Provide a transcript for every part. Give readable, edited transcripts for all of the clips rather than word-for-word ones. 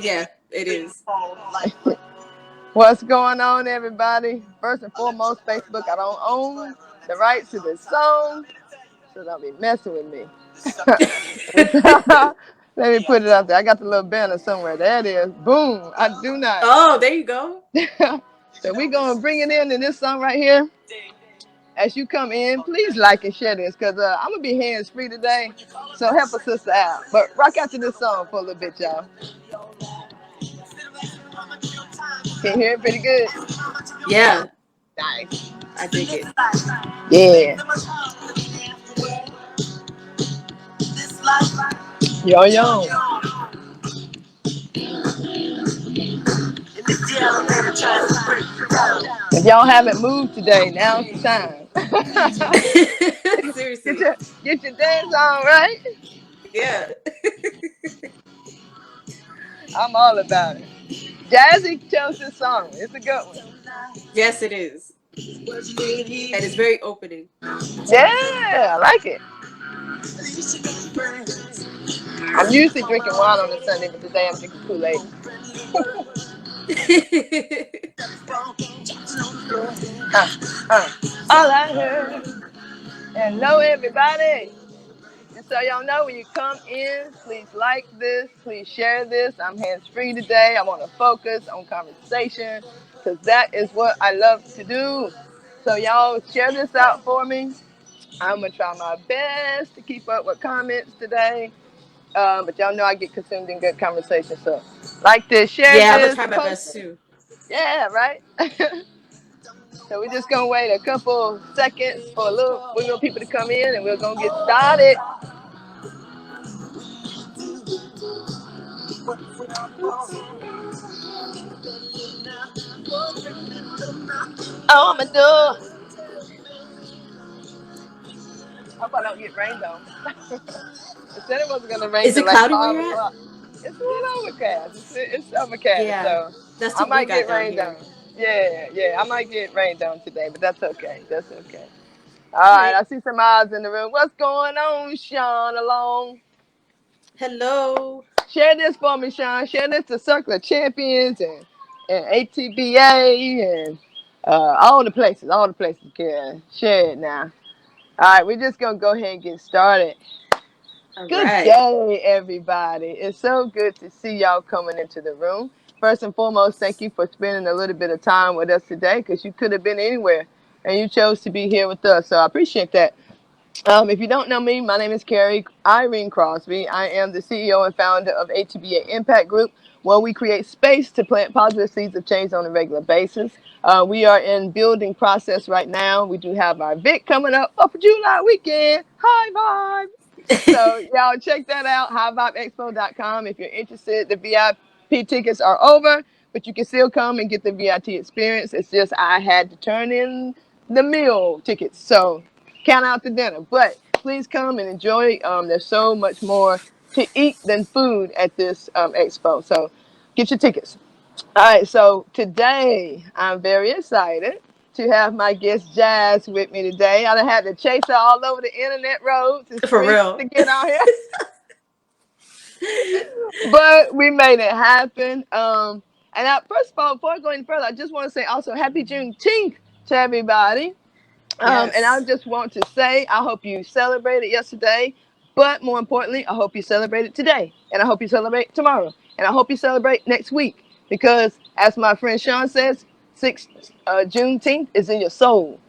Yeah, it is. What's going on, everybody? First and foremost, Facebook, I don't own the rights to this song, so don't be messing with me. Let me put it out there. I got the little banner somewhere. There it is. Boom. I do not. Oh, there you go. So we're going to bring it in this song right here. As you come in, please like and share this because I'm going to be hands free today. So help a sister out. But rock out to this song for a little bit, y'all. Can you hear it pretty good? Yeah, Nice. I dig it. Yeah. Yo, yo. If y'all haven't moved today, now's the time. get Seriously. your get your dance on, right? Yeah. I'm all about it. Jazzy chose this song. It's a good one. Yes, it is. And it's very opening. Yeah, I like it. I'm usually drinking wine on a Sunday, but today I'm drinking Kool-Aid. All I heard. Hello, everybody. And so y'all know when you come in, please like this, please share this. I'm hands-free today. I want to focus on conversation because that is what I love to do. So y'all share this out for me. I'm going to try my best to keep up with comments today. But y'all know I get consumed in good conversation. So like this, share Yeah, I'm gonna this, try my post best it. too. Yeah, right? So we're just going to wait a couple seconds for we want people to come in and we're going to get started. Oh, my door. Hope I don't get rained on. It said it wasn't gonna rain Is till it like cloudy where 5 you're at? o'clock. It's a little overcast. It's overcast, Yeah, so that's I what we might got get down rained on. here. Yeah, yeah, I might get rained on today, but that's okay. That's okay. All All right, right. I see some eyes in the room. What's going on, Sean? Along. Hello. Share this for me, Sean. Share this to Circle of Champions and ATBA and all the places. All the places can share it now. All right, we're just gonna go ahead and get started. All Good right. day, everybody. It's so good to see y'all coming into the room. First and foremost, thank you for spending a little bit of time with us today because you could have been anywhere and you chose to be here with us. So I appreciate that. If you don't know me, my name is Carrie Irene Crosby. I am the CEO and founder of ATBA Impact Group, where we create space to plant positive seeds of change on a regular basis. We are in building process right now. We do have our VIC coming up for July weekend. High vibe. So y'all check that out, highvibeexpo.com if you're interested. The VIP tickets are over, but you can still come and get the VIP experience. It's just I had to turn in the meal tickets. So count out the dinner. But please come and enjoy. There's so much more to eat than food at this expo. So get your tickets. All right, so today I'm very excited to have my guest Jazz with me today. I done had to chase her all over the internet roads and For streets real. to get on here, but we made it happen. And first of all, before I go any further, I just want to say also Happy Juneteenth to everybody. And I Yes. just want to say, I hope you celebrated yesterday, but more importantly, I hope you celebrate it today, and I hope you celebrate tomorrow, and I hope you celebrate next week, because as my friend Sean says, 6th Juneteenth is in your soul.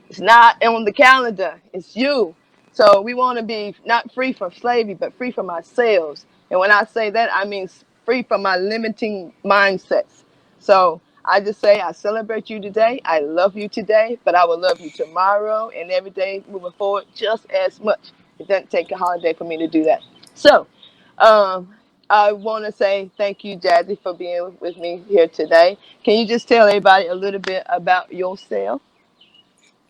It's not on the calendar. It's you. So we want to be not free from slavery, but free from ourselves. And when I say that, I mean free from my limiting mindsets. So I just say I celebrate you today. I love you today, but I will love you tomorrow and every day moving forward just as much. It doesn't take a holiday for me to do that. So um, I want to say thank you, Jazzy, for being with me here today. Can you just tell everybody a little bit about yourself?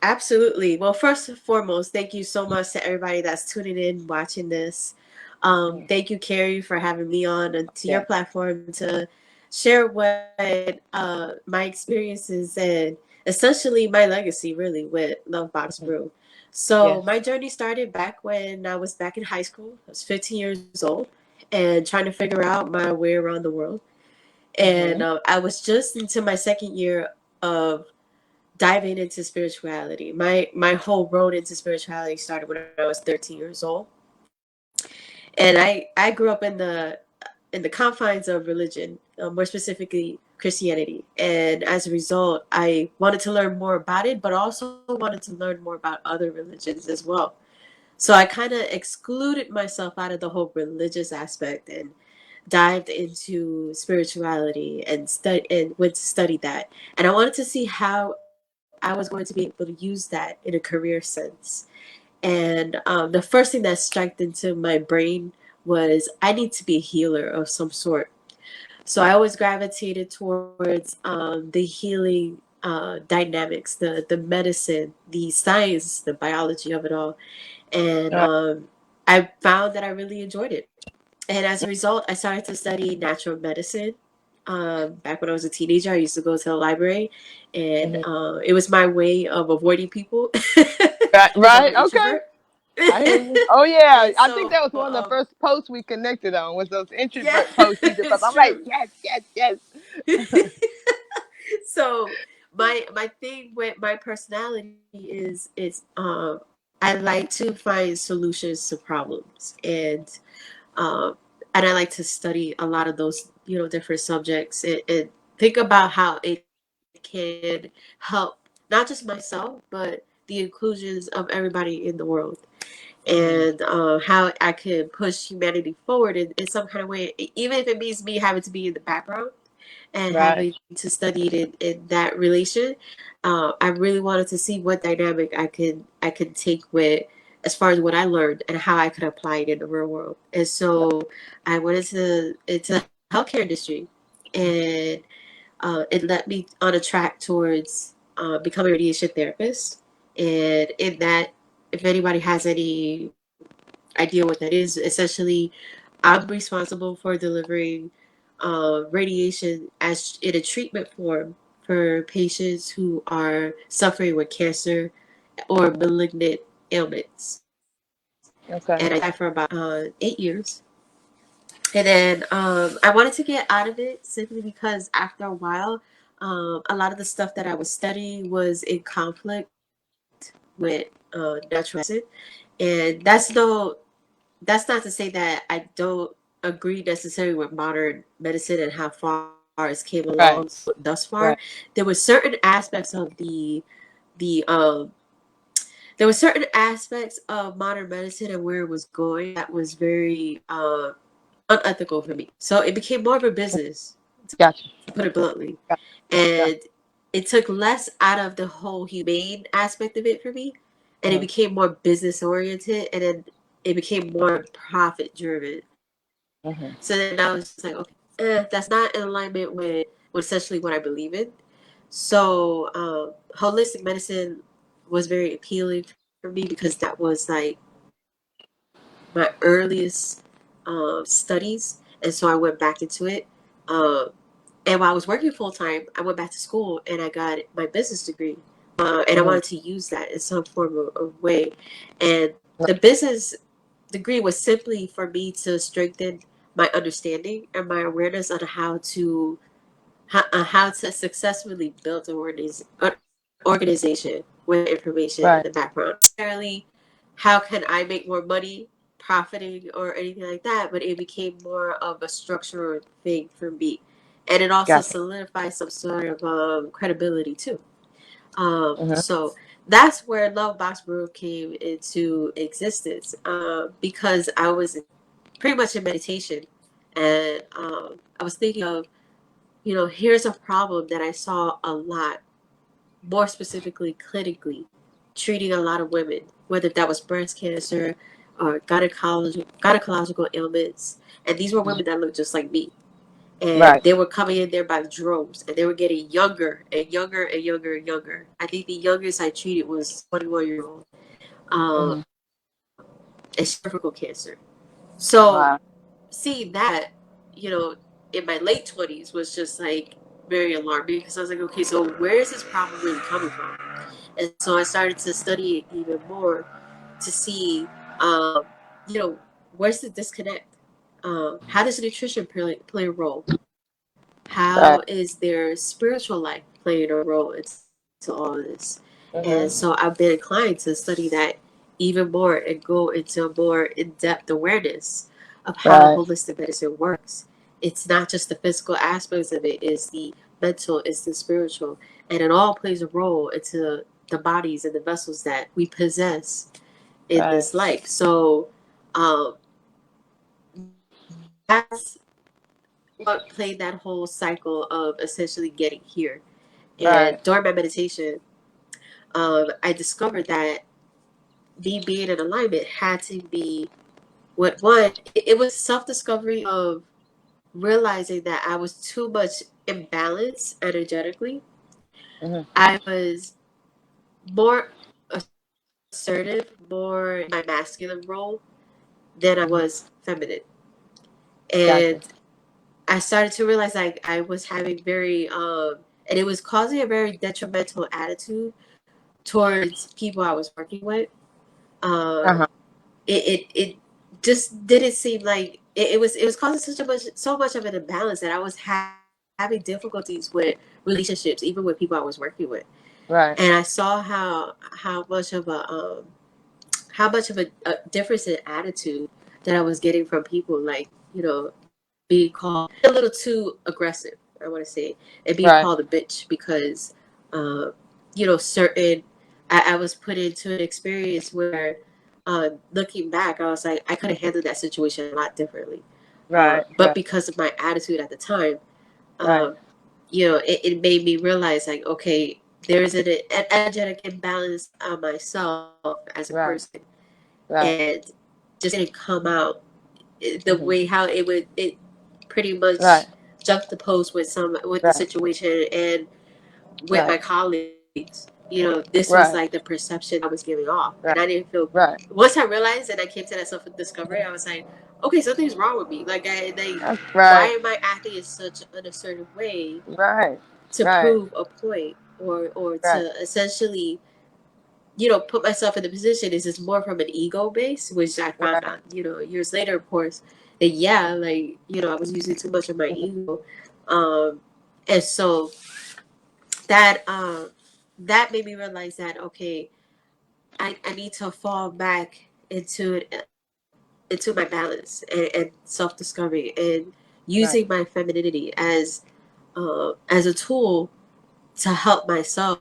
Absolutely. Well, first and foremost, thank you so much to everybody that's tuning in, watching this. Thank you, Carrie, for having me on and to your Yeah. platform to share what my experiences and essentially my legacy really with Love Box Brew. So Yes. my journey started back when I was back in high school. I was 15 years old and trying to figure out my way around the world. And I was just into my second year of diving into spirituality. My whole road into spirituality started when I was 13 years old. And I grew up in the confines of religion, more specifically Christianity. And as a result, I wanted to learn more about it, but also wanted to learn more about other religions as well. So I kind of excluded myself out of the whole religious aspect and dived into spirituality and went to study that. And I wanted to see how I was going to be able to use that in a career sense. And the first thing that struck into my brain was I need to be a healer of some sort. So I always gravitated towards the healing dynamics, the medicine, the science, the biology of it all. And I found that I really enjoyed it. And as a result, I started to study natural medicine. Back when I was a teenager, I used to go to the library, and it was my way of avoiding people Right, because I'm right, an okay. introvert. I hear you. Oh yeah, And I think so, that was one of the first posts we connected on was those yeah, introvert posts you did. Because it's I'm like, true. yes, yes, yes. So my thing with my personality is I like to find solutions to problems, um, and I like to study a lot of those different subjects, and think about how it can help not just myself but the inclusions of everybody in the world, and how I could push humanity forward in some kind of way, even if it means me having to be in the background and Right. having to study it in that relation. I really wanted to see what dynamic I could take with as far as what I learned and how I could apply it in the real world. And so I went into the healthcare industry, and it led me on a track towards becoming a radiation therapist. And in that, if anybody has any idea what that is, essentially, I'm responsible for delivering radiation as in a treatment form for patients who are suffering with cancer or malignant ailments. And I did that Okay. for about 8 years. And then I wanted to get out of it simply because after a while, a lot of the stuff that I was studying was in conflict with natural medicine. And that's not to say that I don't agree necessarily with modern medicine and how far it's came along Right. thus far. Right. There were certain aspects of the there were certain aspects of modern medicine and where it was going that was very unethical for me. So it became more of a business, to Gotcha. put it bluntly, Got, and got. it took less out of the whole humane aspect of it for me, and it became more business oriented, and then it became more profit driven. So then I was just like, okay, that's not in alignment with essentially what I believe in. So holistic medicine was very appealing for me because that was like my earliest studies, and so I went back into it. Um, and while I was working full time, I went back to school and I got my business degree, and I wanted to use that in some form of way. And the business degree was simply for me to strengthen my understanding and my awareness on how to successfully build an organization with information in the Right. background. Necessarily, how can I make more money profiting or anything like that, but it became more of a structural thing for me. And it also Gotcha. solidified some sort of credibility too. Mm-hmm. So that's where Love Box Brew came into existence, because I was pretty much in meditation, and I was thinking of, here's a problem that I saw a lot, more specifically clinically, treating a lot of women, whether that was breast cancer or gynecological ailments. And these were women that looked just like me. And Right. they were coming in there by the droves, and they were getting younger and younger and younger and younger. I think the youngest I treated was 21-year-old. Mm-hmm. And she had cervical cancer. So Wow. seeing that, in my late 20s was just like very alarming, because I was like, okay, so where is this problem really coming from? And so I started to study it even more to see, um, you know, where's the disconnect? How does nutrition play a role? How Right. is their spiritual life playing a role into all of this? And so Mm-hmm. I've been inclined to study that even more and go into a more in-depth awareness of how Right. holistic medicine works. It's not just the physical aspects of it, it's the mental, it's the spiritual, and it all plays a role into the bodies and the vessels that we possess in Right. this life. So that's what played that whole cycle of essentially getting here. And Right. during my meditation, I discovered that me being in alignment had to be what one, it was self discovery of realizing that I was too much imbalanced energetically. Mm-hmm. I was more assertive, more in my masculine role than I was Mm-hmm. feminine. And Gotcha. I started to realize like I was having very and it was causing a very detrimental attitude towards people I was working with. Um Uh-huh. it just didn't seem like it was causing so much of an imbalance that I was having difficulties with relationships, even with people I was working with. And Right. I saw how much of a difference in attitude that I was getting from people, like, being called a little too aggressive, I want to say, and being called a Right. bitch because, uh, certain, I was put into an experience where, looking back, I was like, I could have handled that situation a lot differently. Right. But Right. because of my attitude at the time, Right. um, it made me realize, like, okay, there is an energetic imbalance on myself as a person, Right. Right. and just didn't come out the Mm-hmm. way how it pretty much Right. juxtaposed with the Right. situation and with Right. my colleagues. This was like the Right. perception I was giving off, and I Right. didn't feel. Right. Once I realized and I came to that self discovery, I was like, okay, something's wrong with me. Why Right. am I acting in such an assertive way Right. to Right. prove a point, or Right. to essentially, put myself in the position? Is this more from an ego base, which I found Right. out, years later, of course, that yeah, like, I was using too much of my Mm-hmm. ego. Um, and so that, that made me realize that, okay, I need to fall back into my balance and self-discovery and using Right. my femininity as a tool to help myself,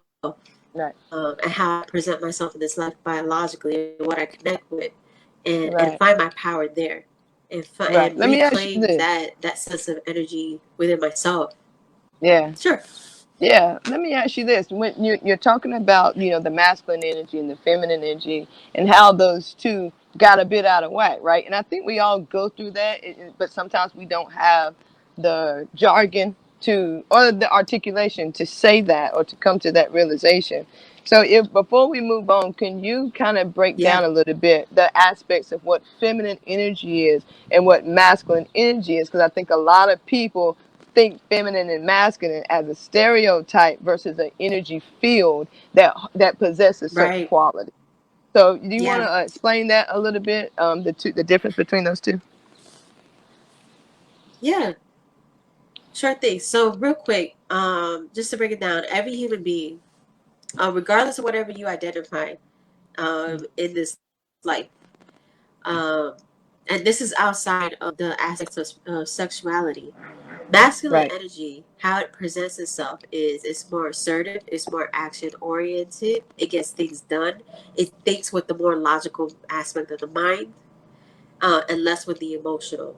Right. and how I present myself in this life biologically and what I connect with, and Right. find my power there, Right. and Let me ask you reclaim this. that sense of energy within myself. Yeah. Sure. Yeah, let me ask you this: when you're talking about, the masculine energy and the feminine energy, and how those two got a bit out of whack, right? And I think we all go through that, but sometimes we don't have the jargon to, or the articulation to say that, or to come to that realization. So, if before we move on, can you kind of break Yeah. down a little bit the aspects of what feminine energy is and what masculine energy is? Because I think a lot of people think feminine and masculine as a stereotype versus an energy field that possesses certain Right. qualities. So, do you want Yeah. to explain that a little bit? The difference between those two. Yeah. Sure thing. So real quick, just to break it down, every human being, regardless of whatever you identify, in this life, um, and this is outside of the aspects of sexuality. Masculine Right. energy, how it presents itself is it's more assertive, it's more action oriented, it gets things done, it thinks with the more logical aspect of the mind, and less with the emotional.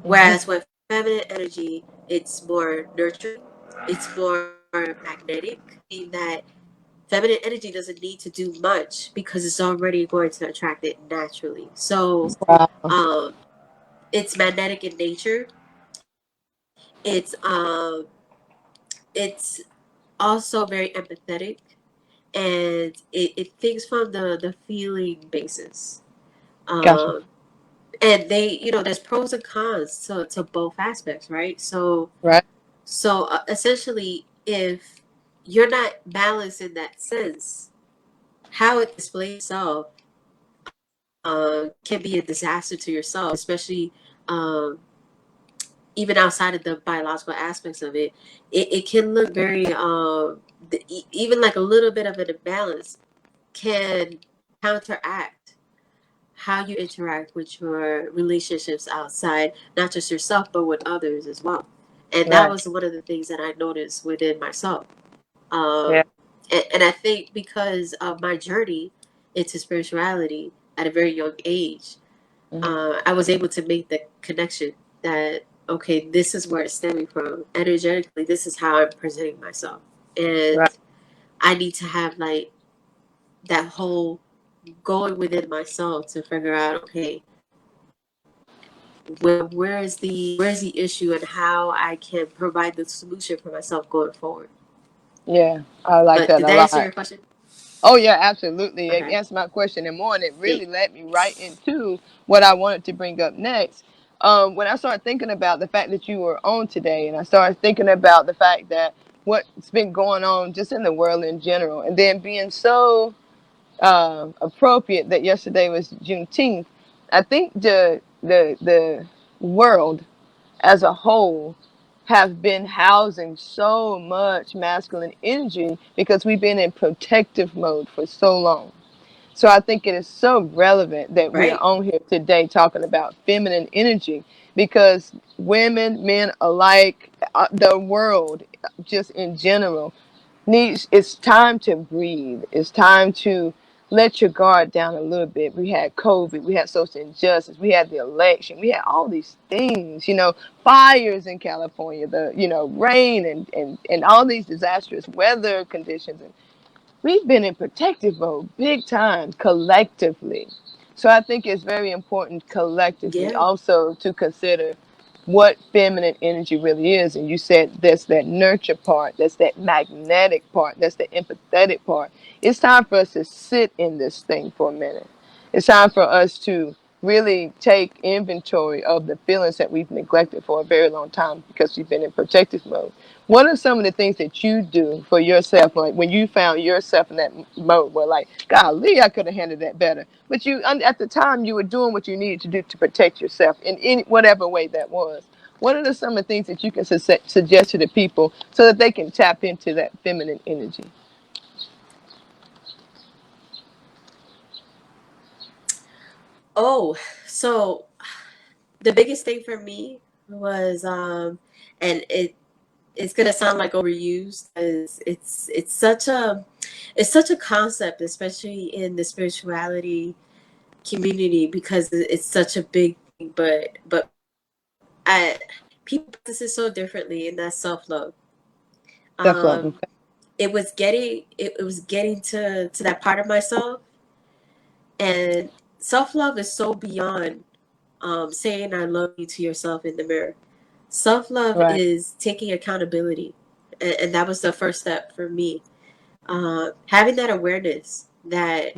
Hmm. Whereas with feminine energy, it's more nurturing, it's more magnetic, meaning that feminine energy doesn't need to do much because it's already going to attract it naturally. So, Wow. um, it's magnetic in nature. It's also very empathetic, and it thinks from the feeling basis. Gotcha. Um, and there's pros and cons to both aspects, right? So Right. essentially, if you're not balanced in that sense, how it displays itself, can be a disaster to yourself, especially, um, even outside of the biological aspects of it, it can look very even like a little bit of an imbalance can counteract how you interact with your relationships outside, not just yourself, but with others as well. And that Right. was one of the things that I noticed within myself. Yeah. And I think because of my journey into spirituality at a very young age, Hmm. I was able to make the connection that, okay, this is where it's stemming from. Energetically, this is how I'm presenting myself. And Right. I need to have like that whole going within myself to figure out, okay, where's the issue and how I can provide the solution for myself going forward. Yeah. I like But that did a that answer lot. your question? Oh yeah, absolutely. It Okay. answered my question and more, and it It, really led me right into what I wanted to bring up next. When I started thinking about the fact that you were on today, and I started thinking about the fact that what's been going on just in the world in general, and then being so appropriate that yesterday was Juneteenth. I think the world as a whole have been housing so much masculine energy because we've been in protective mode for so long. So I think it is so relevant that we are right. on here today talking about feminine energy because women, men alike, the world just in general needs, it's time to breathe. It's time to let your guard down a little bit. We had COVID, we had social injustice, we had the election, we had all these things, fires in California, rain and all these disastrous weather conditions. And we've been in protective mode big time collectively. So I think it's very important collectively Yeah. also to consider what feminine energy really is. And you said there's that nurture part, that's that magnetic part, that's the empathetic part. It's time for us to sit in this thing for a minute. It's time for us to really take inventory of the feelings that we've neglected for a very long time because we've been in protective mode. What are some of the things that you do for yourself, like when you found yourself in that mode where, like, golly, I could have handled that better, but you, at the time, you were doing what you needed to do to protect yourself in any whatever way that was. What are some of the things that you can suggest to the people so that they can tap into that feminine energy? Oh, so the biggest thing for me was and it's gonna sound like overused because it's such a concept, especially in the spirituality community, because it's such a big thing. But I people practice it so differently, and that's self love. Self love. Um, it was getting to that part of myself, and self love is so beyond saying I love you to yourself in the mirror. Self love Right. is taking accountability, and that was the first step for me. Having that awareness that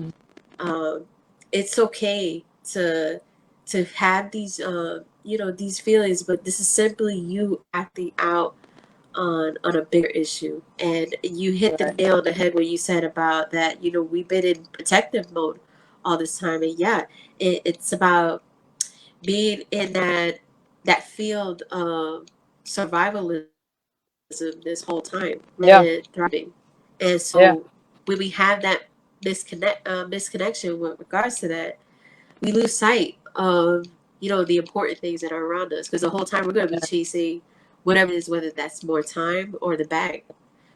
um, it's okay to have these feelings, but this is simply you acting out on a bigger issue. And you hit the Right. nail on the head when you said about that. We've been in protective mode all this time, and yeah, it's about being in that field of survivalism this whole time Yeah. and thriving. And Yeah. so when we have that misconnection with regards to that, we lose sight of the important things that are around us, because the whole time we're going to be chasing whatever it is, whether that's more time or the bag.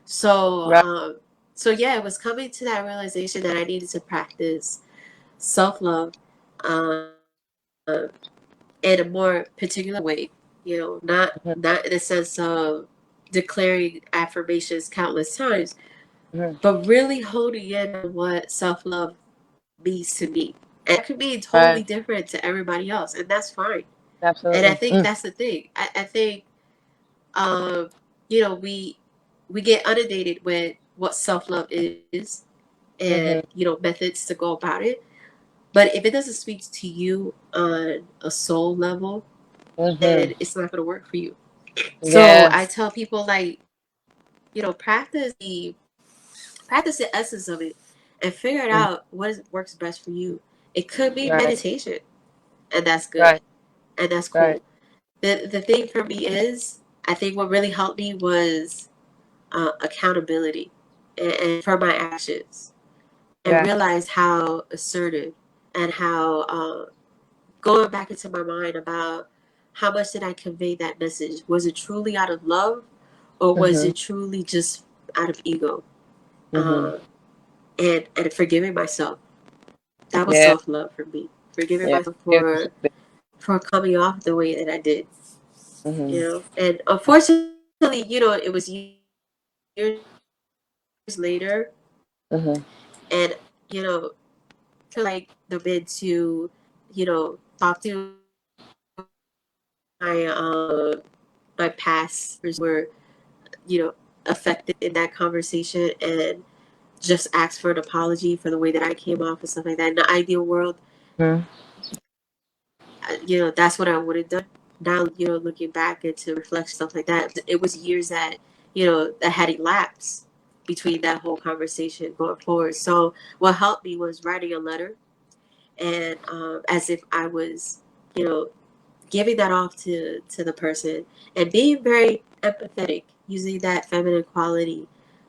So Right. so yeah, it was coming to that realization that I needed to practice self-love um, in a more particular way, not Mhm. not in the sense of declaring affirmations countless times, Mhm. but really holding in on what self-love means to me. And it could be totally Right. different to everybody else, and that's fine. And I Absolutely. think that's the thing. I think um, we get inundated with what self-love is, and Mhm. methods to go about it. But if it doesn't speak to you on a soul level, Mhm. then it's not going to work for you. So I Yes. tell people, like, practice the essence of it and figure it Mhm. out what works best for you. It could be Right. meditation, and that's good, Right. and that's Right. cool. the thing for me is, I think what really helped me was accountability and for my actions, and Yeah. realize how assertive and how going back into my mind about how much did I convey that message. Was it truly out of love, or was Mhm. it truly just out of ego? Mhm. uh, and forgiving myself. That was Yeah. self love for me. Forgiving Yeah. myself It was a bit. for coming off the way that I did. Mhm. And unfortunately, it was years later, Mhm. and to like the mid to talk to my my past were affected in that conversation, and just ask for an apology for the way that I came off and stuff like that. In the ideal world, Mhm. that's what I would have done. Now, looking back and to reflect stuff like that, it was years that, that had elapsed between that whole conversation going forward. So what helped me was writing a letter, and as if I was, you know, giving that off to the person, and being very empathetic, using that feminine quality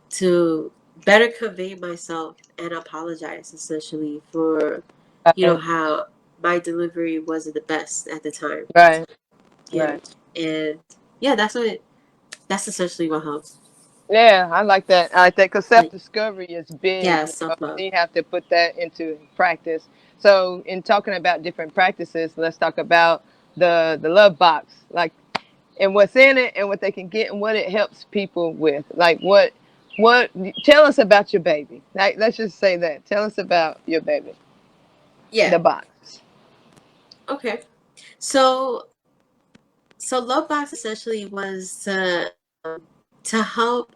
to better convey myself and apologize essentially for Right. how my delivery wasn't the best at the time. Right. Yeah. Right. And yeah, that's essentially what helps. Yeah, I like that. I like that because self Like, discovery is big, yeah, self love. and you have to put that into practice. So, in talking about different practices, let's talk about the love box, like, and what's in it, and what they can get, and what it helps people with. Like, what? Tell us about your baby. Like, let's just say that. Tell us about your baby, Yeah. the box. Okay. So love box essentially was to help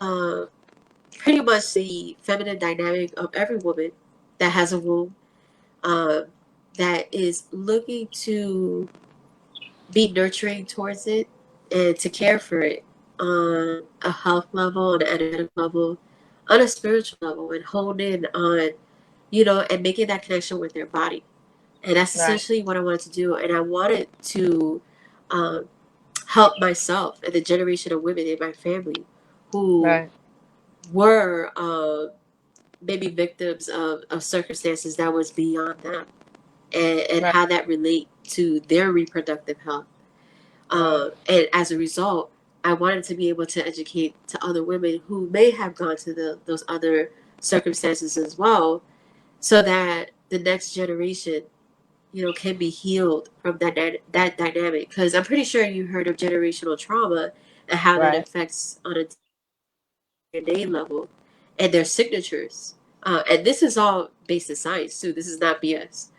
uh, pretty much the feminine dynamic of every woman that has a womb, um, that is looking to be nurturing towards it and to care for it on a health level, on an energetic level, on a spiritual level, and hone in on, and making that connection with their body. And that's Right. essentially what I wanted to do. And I wanted to um, help myself and the generation of women in my family who Right. were maybe victims of circumstances that was beyond them, and Right. how that relate to their reproductive health. Right. And as a result, I wanted to be able to educate to other women who may have gone to those other circumstances as well, so that the next generation, can be healed from that dynamic. Because I'm pretty sure you heard of generational trauma and how that Right. affects on a DNA level and their signatures. And this is all based in science too. This is not BS.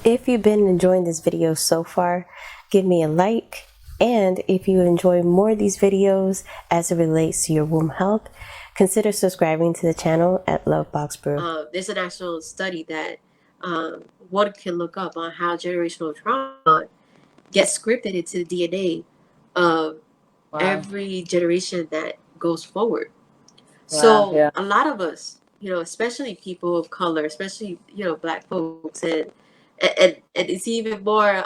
If you've been enjoying this video so far, give me a like. And if you enjoy more of these videos as it relates to your womb health, consider subscribing to the channel at Lovebox Brew. There's an actual study that one can look up on how generational trauma gets scripted into the DNA of Wow. every generation that goes forward. Wow. So Yeah. a lot of us, especially people of color, especially Black folks, and it's even more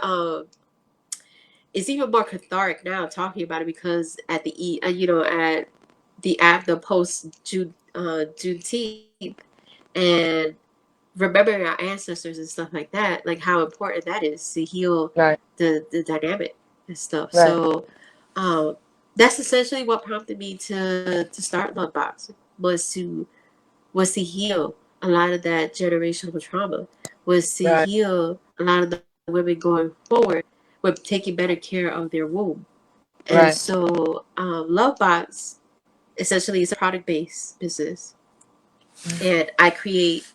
cathartic now talking about it, because at at the post Juneteenth, and remembering our ancestors and stuff like that, like how important that is to heal Right. the dynamic and stuff. Right. So um, that's essentially what prompted me to start Love Box, was to heal a lot of that generational trauma, was to Right. heal a lot of the women going forward with taking better care of their womb. And Right. so Love Box essentially is a product based business, and I create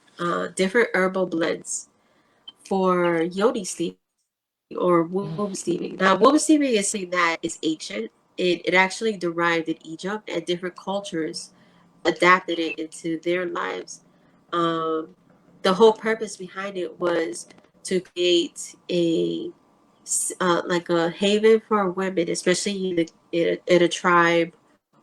different herbal blends for yoni steaming or womb steaming. Now, womb steaming is something that is ancient. It actually derived in Egypt, and different cultures adapted it into their lives. Um, the whole purpose behind it was to create like a haven for women, especially in a tribe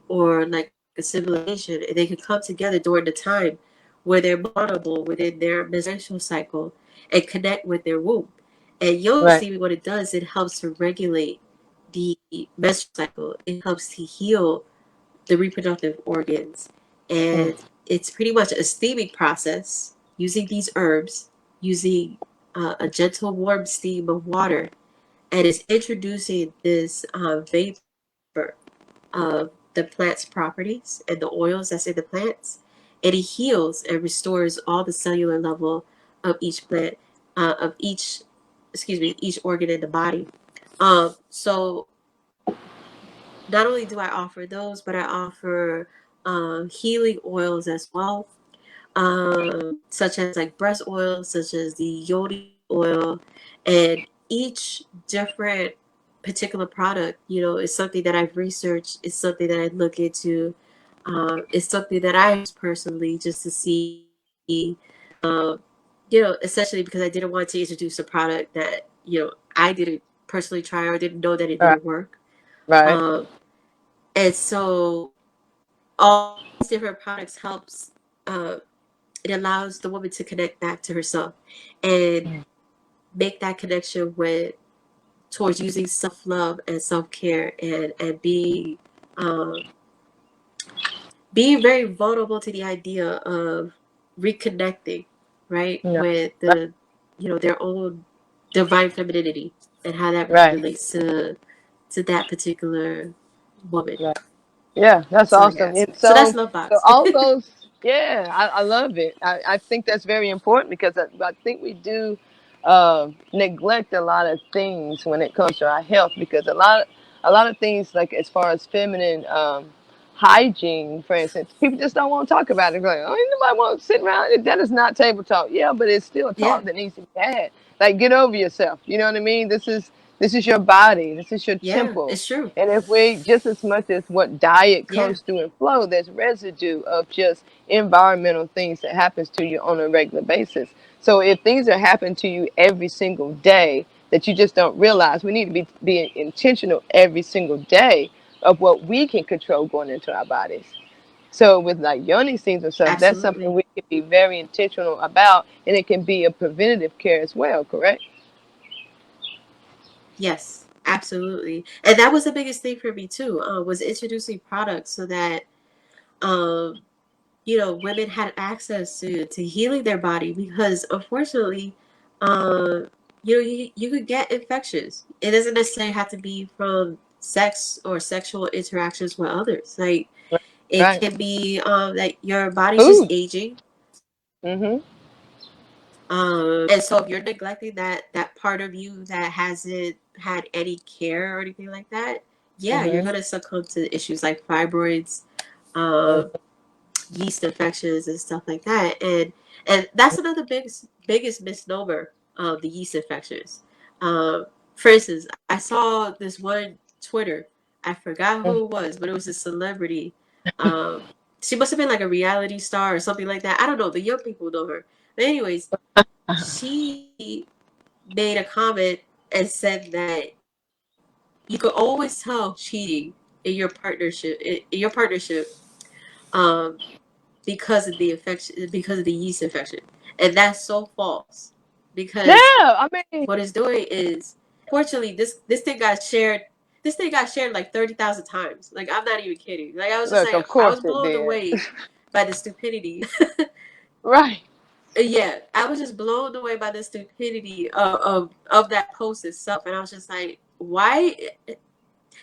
or like a civilization, and they could come together during the time where they're vulnerable within their menstrual cycle and connect with their womb. And yoga Right. steaming, what it does, it helps to regulate the menstrual cycle. It helps to heal the reproductive organs. Mm. And it's pretty much a steaming process using these herbs, using a gentle warm steam of water, and it's introducing this vapor of the plant's properties and the oils that's in the plants, and it heals and restores all the cellular level of each plant, of each, excuse me, each organ in the body. So not only do I offer those, but I offer healing oils as well, such as like breast oil, such as the yoni oil, and each different particular product, is something that I've researched, it's something that I look into, it's something that I use personally just to see, essentially because I didn't want to introduce a product that, I didn't personally try or didn't know that it Right. didn't work. Right. Um, and so all these different products helps, uh, it allows the woman to connect back to herself and Mm. make that connection with towards using self-love and self-care, and um, being very vulnerable to the idea of reconnecting, right, Yeah. with Right. their own divine femininity and how that Right. relates to that particular woman. Right. Yeah, that's So awesome. yes, And so that's so, love so box. all those, yeah, I love it. I think that's very important because I think we do neglect a lot of things when it comes to our health because a lot of things like as far as feminine hygiene, for instance, people just don't want to talk about it. They're like, oh, ain't nobody want to sit around. That is not table talk. Yeah, but it's still a Yeah, talk that needs to be had. Like, get over yourself. You know what I mean? This is your body. This is your yeah, temple. it's true. And if we, just as much as what diet Yeah, comes through and flow, there's residue of just environmental things that happens to you on a regular basis. So if things are happening to you every single day that you just don't realize, we need to be intentional every single day of what we can control going into our bodies. So with like yoni steams and stuff, that's something absolutely. we can be very intentional about, and it can be a preventative care as well. Correct? Yes, absolutely. And that was the biggest thing for me too, was introducing products so that um, women had access to healing their body because unfortunately, um, you could get infections. It doesn't necessarily have to be from sex or sexual interactions with others. Like it Right. can be that your body's just Food. aging. Mhm. And so if you're neglecting that part of you that hasn't had any care or anything like that, yeah, you're Mhm. gonna succumb to issues like fibroids, um, yeast infections and stuff like that. And that's another biggest misnomer of the yeast infections. For instance, I saw this one Twitter. I forgot Mhm. who it was, but it was a celebrity. Um, she must have been like a reality star or something like that. I don't know. The young people know her. But anyways, she made a comment and said that you could always tell cheating in your partnership um, because of the infection, because of the yeast infection, and that's so false. Yeah, Because I mean, what it's doing is, unfortunately, this thing got shared. This thing got shared like 30,000 times. Like I'm not even kidding. Like I was just look, like of I course was it blown did. away by the stupidity. Right. Yeah, I was just blown away by the stupidity of that post itself, and I was just like, why?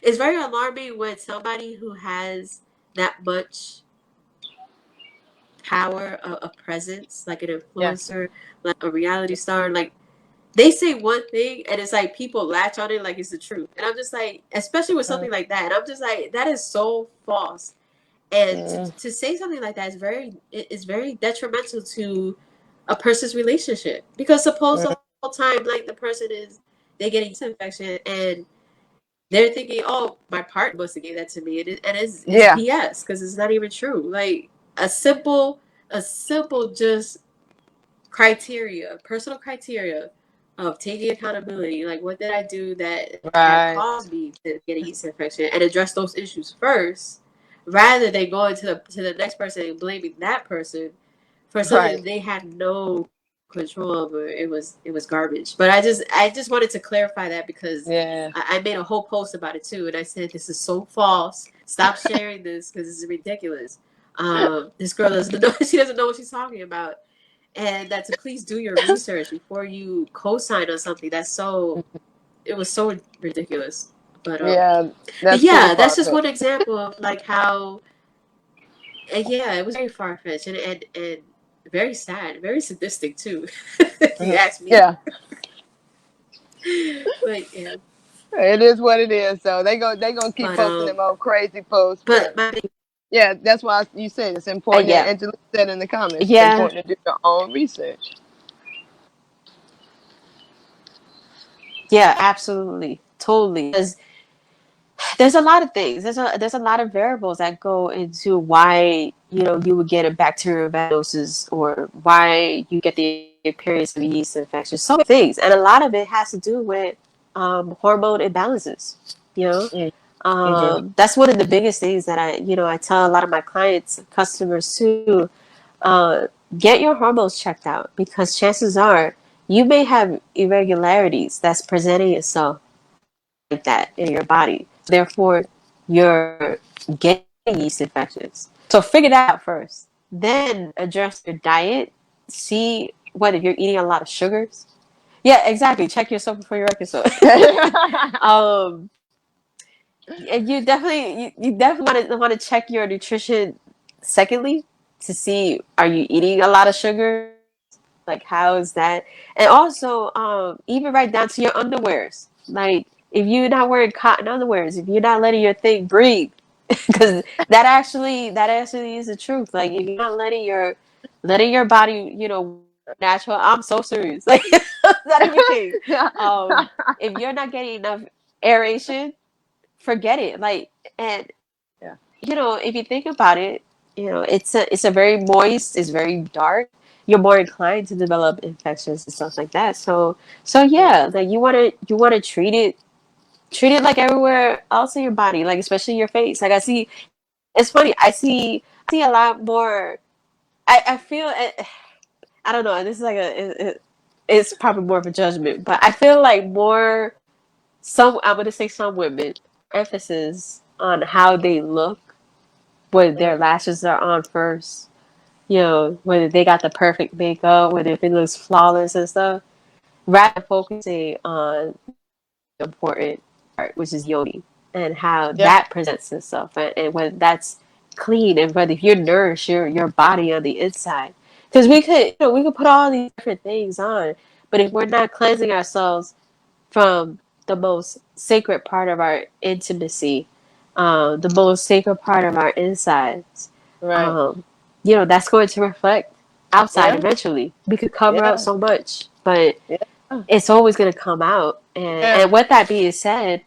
It's very alarming when somebody who has that much power of presence, like an Yeah. influencer, like a reality star, like they say one thing and it's like people latch on it like it's the truth. And I'm just like, especially with Mm, something like that, and I'm just like, that is so false. And mm, to say something like that is very detrimental to a person's relationship. Because suppose the mm. whole time like the person is they get a yeast infection and they're thinking, oh, my partner must have gave that to me, and it's Yeah. BS because it's not even true. Like a simple just criteria, personal criteria of taking accountability. Like, what did I do that Right. caused me to get a yeast infection, and address those issues first, rather than going to the next person and blaming that person for Right. something they had no control over, it was garbage. But I just wanted to clarify that because Yeah. I made a whole post about it too, and I said this is so false. Stop sharing this because it's ridiculous. This girl doesn't know, she doesn't know what she's talking about, and that to please do your research before you co-sign on something. It was so ridiculous. Yeah, But that's pretty yeah, that's far just fetched. one example of like how, yeah, it was very far fetched and very sad, very sadistic too, if you ask me. Yeah, But yeah, it is what it is. So they gonna keep but posting them old crazy posts, but my big, yeah, that's why you said it's important. And Yeah. Angela said in the comments, it's Yeah. important to do your own research. Yeah, absolutely. Totally. Because there's a lot of things. There's a lot of variables that go into why, you would get a bacterial vaginosis or why you get the appearance of yeast infection. So many things. And a lot of it has to do with hormone imbalances. You know? Mm-hmm. That's one of the biggest things that I tell a lot of my clients, customers too. Uh, get your hormones checked out because chances are you may have irregularities that's presenting itself like that in your body. Therefore, you're getting yeast infections. So figure that out first. Then address your diet. See whether you're eating a lot of sugars. Yeah, exactly. Check yourself before you wreck yourself. um, and you definitely want to check your nutrition. Secondly, to see are you eating a lot of sugar, like how is that, and also even right down to your underwears. Like if you're not wearing cotton underwears, if you're not letting your thing breathe, because that actually is the truth. Like if you're not letting your body, natural. I'm so serious. Like not everything. If you're not getting enough aeration, forget it. Like, and Yeah. if you think about it, it's a very moist, it's very dark. You're more inclined to develop infections and stuff like that. So yeah, like you want to treat it like everywhere else in your body, like especially your face. Like it's funny. I see a lot more. I feel I don't know. This is like it's probably more of a judgment, but I feel like more I'm gonna say some women emphasis on how they look whether their lashes are on first, whether they got the perfect makeup, whether if it looks flawless and stuff, rather than focusing on the important part, which is yoni, and how Yeah. that presents itself, and whether that's clean, and whether if you're nourished your body on the inside. Because we could put all these different things on, but if we're not cleansing ourselves from the most sacred part of our intimacy, the most sacred part of our insides. Right. Um, that's going to reflect outside Yeah. eventually. We could cover up Yeah. so much, but Yeah. it's always going to come out. And Yeah. and with that being said,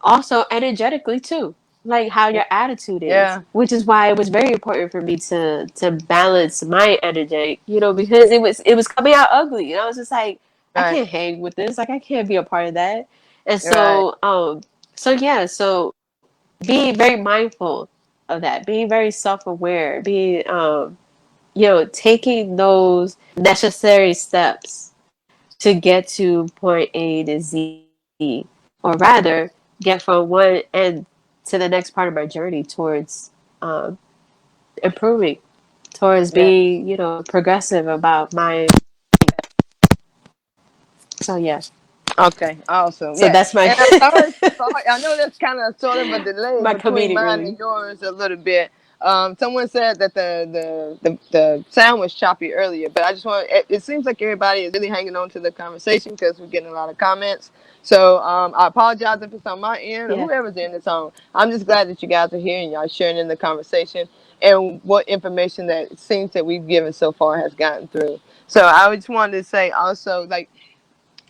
also energetically too, like how your attitude is, Yeah. which is why it was very important for me to balance my energy, because it was coming out ugly, and I was just like, I Right. can't hang with this, like I can't be a part of that. And Right. so being very mindful of that, being very self-aware, being taking those necessary steps to get to point A to Z, or rather get from one end to the next part of my journey towards improving, towards Yeah. being, progressive about my. So yeah, Okay. Awesome. so Yeah. that's my And I'm sorry. Sorry. I know there's kind of sort of a delay my between comedic mine and relief. yours a little bit. Someone said that the sound was choppy earlier, but I just want. It seems like everybody is really hanging on to the conversation because we're getting a lot of comments. So I apologize if it's on my end or Yeah. whoever's in this on. I'm just glad that you guys are here and y'all sharing in the conversation and what information that it seems that we've given so far has gotten through. So I just wanted to say also, like,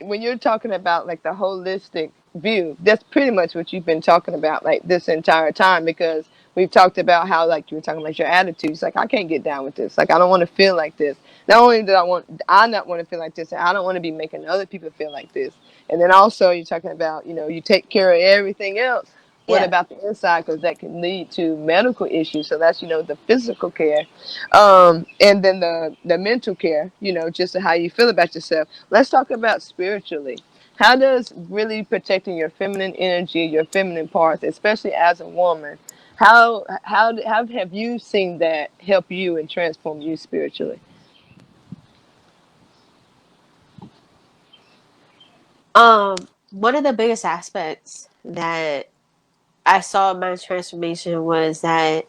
when you're talking about like the holistic view, that's pretty much what you've been talking about like this entire time, because we've talked about how, like, you were talking about your attitudes, like, I can't get down with this, like I don't want to feel like this. Not only do I not want to feel like this, I don't want to be making other people feel like this. And then also you're talking about, you take care of everything else, What Yeah. about the inside? Because that can lead to medical issues. So that's, the physical care, and then the mental care. Just how you feel about yourself. Let's talk about spiritually. How does really protecting your feminine energy, your feminine parts, especially as a woman, how have you seen that help you and transform you spiritually? One of the biggest aspects that I saw in my transformation was that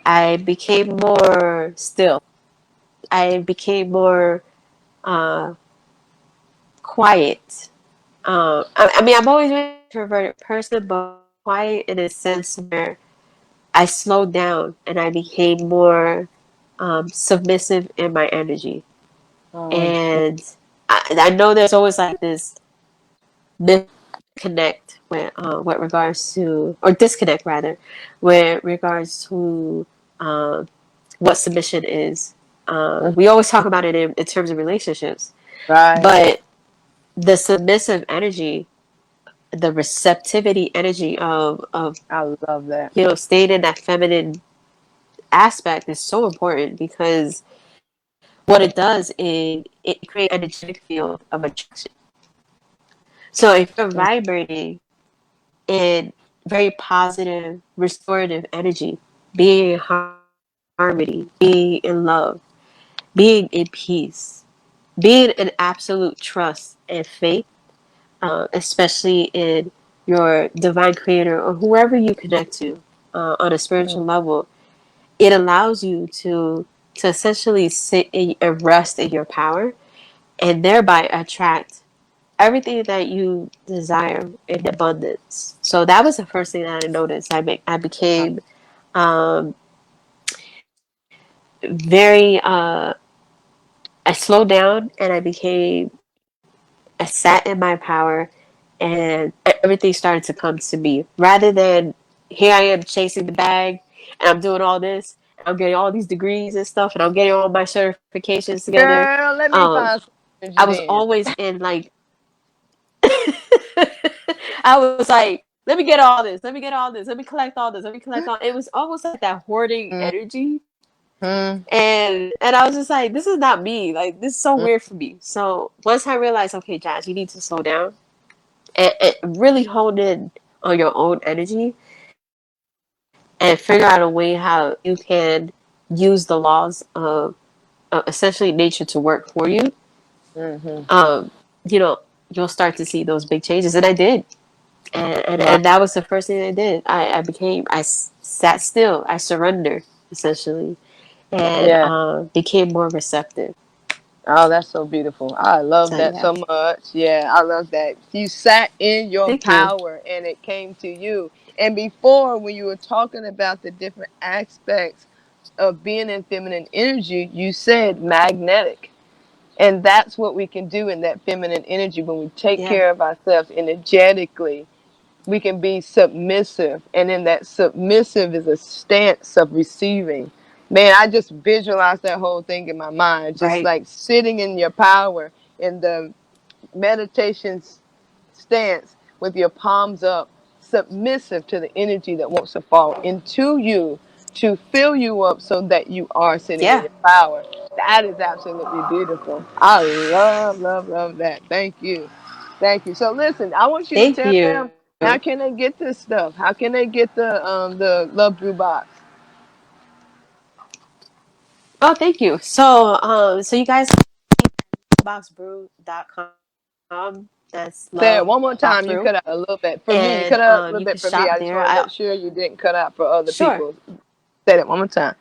I became more still. I became more uh, quiet. I mean, I've always been an introverted person, but quiet in a sense where I slowed down and I became more submissive in my energy. Um, And I know there's always like this disconnect with regards to, or disconnect rather, with regards to what submission is. We always talk about it in terms of relationships, right. but the submissive energy, the receptivity energy I love that. staying in that feminine aspect is so important because what it does is it creates an energetic field of attraction. So if you're vibrating in very positive, restorative energy, being in harmony, being in love, being in peace, being in absolute trust and faith, especially in your divine creator or whoever you connect to on a Mm, spiritual level, it allows you to essentially sit in and rest in your power and thereby attract everything that you desire in abundance. So that was the first thing that I noticed. I became um, very I slowed down and I sat in my power and everything started to come to me rather than here I am chasing the bag and I'm doing all this and I'm getting all these degrees and stuff and I'm getting all my certifications together. girl, let me Um, find some I energy was then. always in like I was like, let me get all this, let me get all this, let me collect all this, let me collect all. It was almost like that hoarding Mm, energy, mm, and I was just like, this is not me. Like this is so mm, weird for me. So once I realized, okay, Jazz, you need to slow down and really hone in on your own energy and figure out a way how you can use the laws of essentially nature to work for you. mm-hmm. Um, you know, you'll start to see those big changes, and I did. Right. And that was the first thing I did. I sat still. I surrendered essentially, and Yeah. became more receptive. Oh, that's so beautiful. I love So that yeah, so much. Yeah, I love that. You sat in your thank you. power and it came to you. And before, when you were talking about the different aspects of being in feminine energy, you said magnetic. And that's what we can do in that feminine energy when we take Yeah, care of ourselves energetically. We can be submissive, and in that submissive is a stance of receiving. Man, I just visualized that whole thing in my mind, just right. like sitting in your power in the meditation stance with your palms up, submissive to the energy that wants to fall into you to fill you up so that you are sitting in Yeah, your power. That is absolutely beautiful. I love, love, love that. Thank you. Thank you. So listen, I want you to thank tell you. them how can they get this stuff? How can they get the Love Brew box? Oh, thank you. So you guys loveboxbrew.com. That's Say it love one more box time. You brew, cut out a little bit. For me, you cut and out a little you can bit for me. shop I just there. want to I make sure you didn't cut out for other Sure. people. Say that one more time.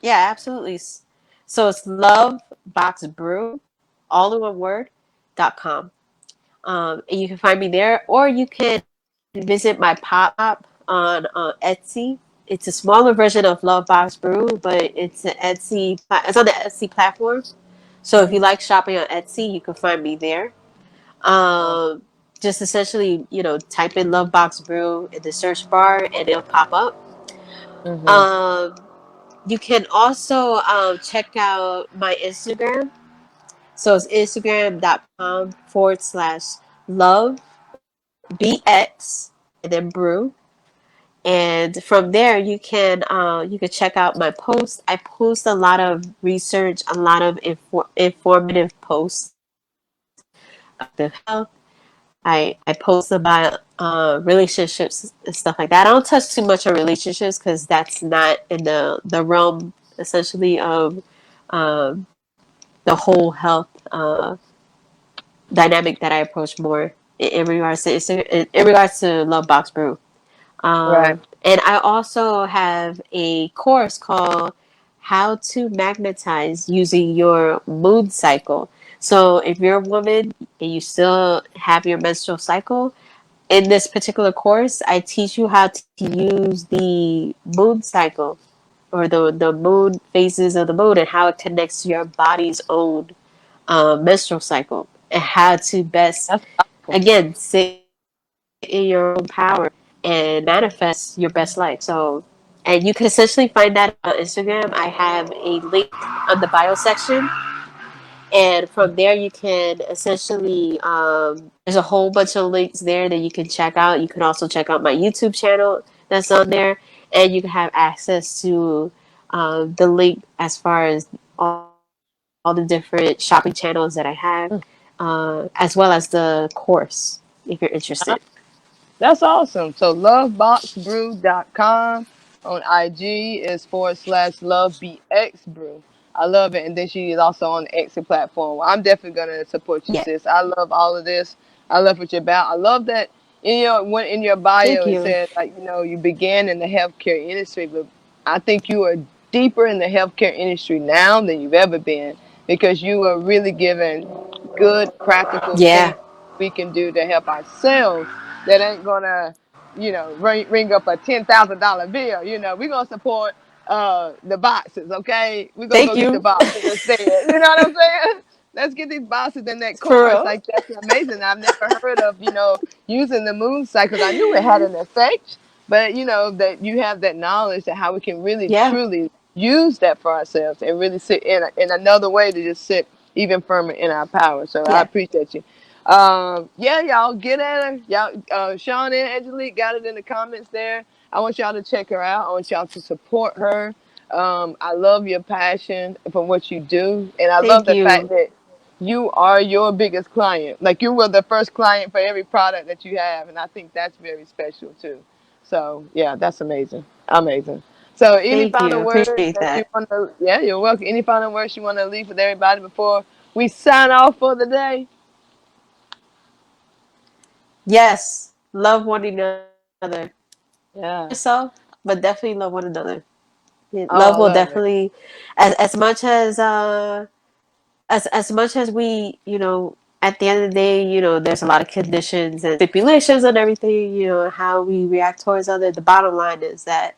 Yeah, absolutely. So it's loveboxbrew, all in one word, .com. And you can find me there, or you can visit my pop up on Etsy. It's a smaller version of Love Box Brew, but it's an Etsy. It's on the Etsy platform. So if you like shopping on Etsy, you can find me there. Um, just essentially, type in Love Box Brew in the search bar, and it'll pop up. Mm-hmm. Um, you can also check out my Instagram. So it's instagram.com/love BX and then brew. And from there, you can check out my posts. I post a lot of research, a lot of informative posts of health. I post about relationships and stuff like that. I don't touch too much on relationships because that's not in the realm essentially of um, the whole health dynamic that I approach more in regards to in regards to Love Box Brew. Right. And I also have a course called How to Magnetize Using Your Moon Cycle. So if you're a woman and you still have your menstrual cycle, in this particular course, I teach you how to use the moon cycle or the moon phases of the moon and how it connects to your body's own menstrual cycle and how to best, That's powerful. again, sit in your own power and manifest your best life. So, and you can essentially find that on Instagram. I have a link on the bio section, and from there you can essentially there's a whole bunch of links there that you can check out. You can also check out my YouTube channel that's on there, and you can have access to the link as far as all the different shopping channels that I have, as well as the course if you're interested. That's awesome. So loveboxbrew.com on IG is /lovebxbrew. I love it. And then she is also on the exit platform. Well, I'm definitely gonna support you, Yeah, sis. I love all of this. I love what you're about. I love that in your bio thank it you. said like, you began in the healthcare industry, but I think you are deeper in the healthcare industry now than you've ever been because you are really giving good practical Yeah, things we can do to help ourselves that ain't gonna, ring up a $10,000 bill. We're gonna support the boxes, okay? We're gonna thank go get the you. boxes instead. You know what I'm saying? Let's get these boxes in that For course. real. Like that's amazing. I've never heard of, using the moon cycles. I knew it had an effect, but that you have that knowledge that how we can really Yeah, truly use that for ourselves and really sit in another way to just sit even firmer in our power. So I yeah. appreciate you. Yeah, y'all get at her. Y'all, Sean and Angelique got it in the comments there. I want y'all to check her out. I want y'all to support her. I love your passion for what you do, and I love Thank the fact you. that you are your biggest client. Like you were the first client for every product that you have, and I think that's very special too. So yeah, that's amazing, amazing. So any Thank you. final words Appreciate that you that. want to? Yeah, you're welcome. Any final words you want to leave with everybody before we sign off for the day? Yes, love one another. Love yourself, Yeah. but definitely love one another. Love will Oh, I love it. definitely, as much as much as we, at the end of the day, there's a lot of conditions and stipulations and everything, how we react towards other. The bottom line is that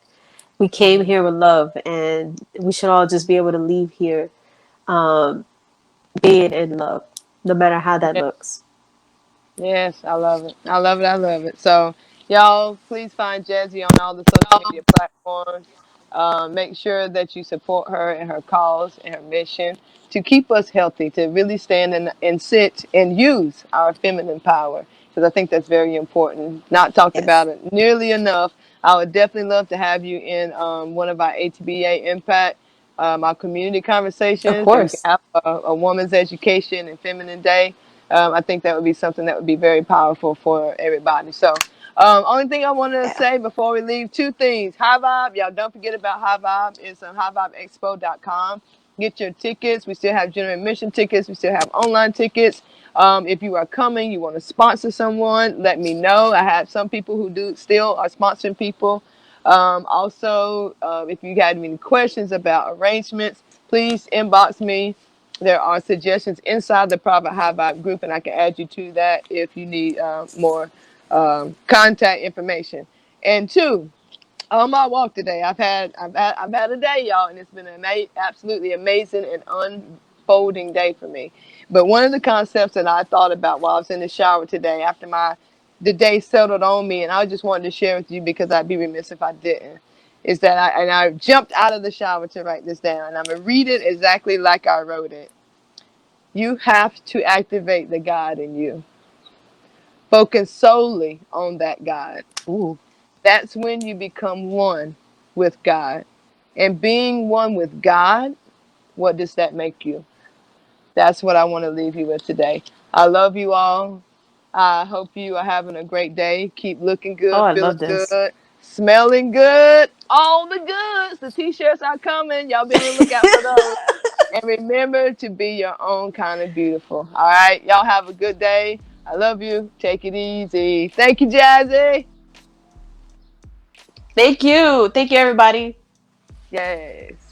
we came Mhm. here with love, and we should all just be able to leave here, um, being in love, no matter how that looks. Yes, I love it. I love it. I love it. So, y'all, please find Jazzy on all the social media platforms. Make sure that you support her and her cause and her mission to keep us healthy, to really stand and sit and use our feminine power. Because I think that's very important. Not talked Yes, about it nearly enough. I would definitely love to have you in one of our ATBA Impact, our community of conversations, and we can course. have a woman's education and feminine day. I think that would be something that would be very powerful for everybody. So, only thing I want to Yeah, say before we leave, two things. High Vibe, y'all don't forget about High Vibe. It's on highvibeexpo.com. Get your tickets. We still have general admission tickets. We still have online tickets. If you are coming, you want to sponsor someone, let me know. I have some people who do still are sponsoring people. Also, if you had any questions about arrangements, please inbox me. There are suggestions inside the private high vibe group, and I can add you to that if you need more contact information. And two, on my walk today, I've had a day, y'all, and it's been an absolutely amazing and unfolding day for me. But one of the concepts that I thought about while I was in the shower today, after the day settled on me, and I just wanted to share with you because I'd be remiss if I didn't, is that I jumped out of the shower to write this down, and I'm gonna read it exactly like I wrote it. You have to activate the God in you. focus solely on that God. Ooh. That's when you become one with God. And being one with God, what does that make you? That's what I want to leave you with today. I love you all. I hope you are having a great day. Keep looking Oh, good, I love feeling this. good, smelling good. All the goods. The t-shirts are coming. Y'all be on the lookout for those. And remember to be your own kind of beautiful. All right. Y'all have a good day. I love you. Take it easy. Thank you, Jazzy. Thank you. Thank you, everybody. Yes.